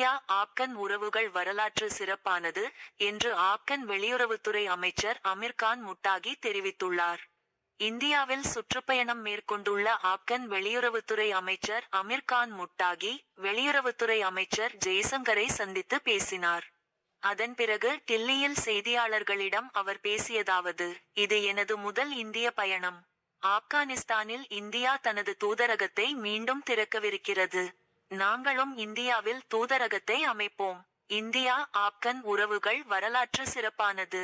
India Afghan உறவுகள் வரலாற்று சிறப்பானது என்று ஆப்கன் வெளியுறவுத்துறை அமைச்சர் அமீர்கான் முட்டாகி தெரிவித்துள்ளார். இந்தியாவில் சுற்றுப்பயணம் மேற்கொண்டுள்ள ஆப்கன் வெளியுறவுத்துறை அமைச்சர் அமீர்கான் முட்டாகி வெளியுறவுத்துறை அமைச்சர் ஜெய்சங்கரை சந்தித்து பேசினார். அதன் பிறகு டில்லியில் செய்தியாளர்களிடம் அவர் பேசியதாவது: இது எனது முதல் இந்திய பயணம். ஆப்கானிஸ்தானில் இந்தியா தனது தூதரகத்தை மீண்டும் திறக்கவிருக்கிறது. நாங்களும் இந்தியாவில் தூதரகத்தை அமைப்போம். இந்தியா ஆப்கன் உறவுகள் வரலாற்று சிறப்பானது.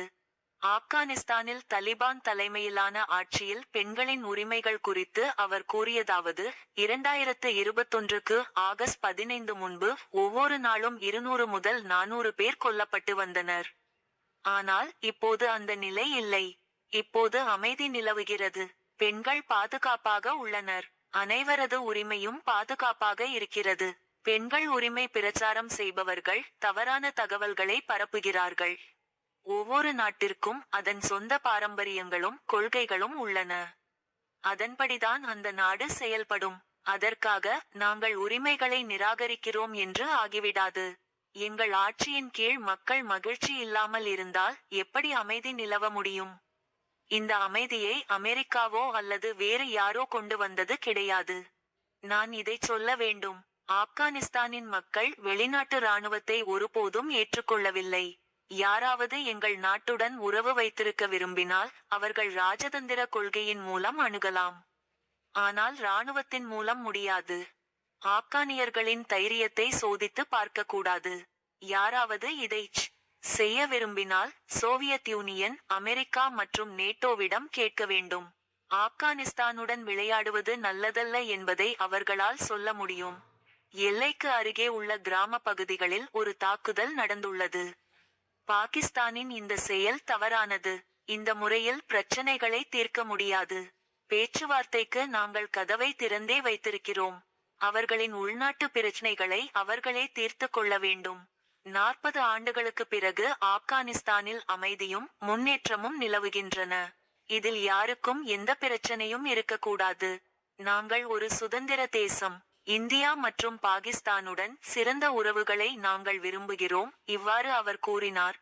ஆப்கானிஸ்தானில் தலிபான் தலைமையிலான ஆட்சியில் பெண்களின் உரிமைகள் குறித்து அவர் கூறியதாவது: 2021 ஆகஸ்ட் 15 முன்பு ஒவ்வொரு நாளும் 200 முதல் 400 பேர் கொல்லப்பட்டு வந்தனர். ஆனால் இப்போது அந்த நிலை இல்லை. இப்போது அமைதி நிலவுகிறது. பெண்கள் பாதுகாப்பாக உள்ளனர். அனைவரது உரிமையும் பாதுகாப்பாக இருக்கிறது. பெண்கள் உரிமை பிரச்சாரம் செய்பவர்கள் தவறான தகவல்களை பரப்புகிறார்கள். ஒவ்வொரு நாட்டிற்கும் அதன் சொந்த பாரம்பரியங்களும் கொள்கைகளும் உள்ளன. அதன்படிதான் அந்த நாடு செயல்படும். அதற்காக நாங்கள் உரிமைகளை நிராகரிக்கிறோம் என்று ஆகிவிடாது. எங்கள் ஆட்சியின் கீழ் மக்கள் மகிழ்ச்சி இல்லாமல் இருந்தால் எப்படி அமைதி நிலவ முடியும்? இந்த அமைதியை அமெரிக்காவோ அல்லது வேறு யாரோ கொண்டு வந்தது கிடையாது. நான் இதைச் சொல்ல வேண்டும். ஆப்கானிஸ்தானின் மக்கள் வெளிநாட்டு இராணுவத்தை ஒருபோதும் ஏற்றுக்கொள்ளவில்லை. யாராவது எங்கள் நாட்டுடன் உறவு வைத்திருக்க விரும்பினால் அவர்கள் ராஜதந்திர கொள்கையின் மூலம் அணுகலாம். ஆனால் இராணுவத்தின் மூலம் முடியாது. ஆப்கானியர்களின் தைரியத்தை சோதித்து பார்க்கக்கூடாது. யாராவது இதைச் செய்ய விரும்பினால் சோவியத் யூனியன், அமெரிக்கா மற்றும் நேட்டோவிடம் கேட்க வேண்டும். ஆப்கானிஸ்தானுடன் விளையாடுவது நல்லதல்ல என்பதை அவர்களால் சொல்ல முடியும். எல்லைக்கு அருகே உள்ள கிராம பகுதிகளில் ஒரு தாக்குதல் நடந்துள்ளது. பாகிஸ்தானின் இந்த செயல் தவறானது. இந்த முறையில் பிரச்சனைகளை தீர்க்க முடியாது. பேச்சுவார்த்தைக்கு நாங்கள் கதவை திறந்தே வைத்திருக்கிறோம். அவர்களின் உள்நாட்டு பிரச்சனைகளை அவர்களே தீர்த்து கொள்ள வேண்டும். 40 ஆண்டுகளுக்கு பிறகு ஆப்கானிஸ்தானில் அமைதியும் முன்னேற்றமும் நிலவுகின்றன. இதில் யாருக்கும் எந்த பிரச்சனையும் இருக்கக்கூடாது. நாங்கள் ஒரு சுதந்திர தேசம். இந்தியா மற்றும் பாகிஸ்தானுடன் சிறந்த உறவுகளை நாங்கள் விரும்புகிறோம். இவ்வாறு அவர் கூறினார்.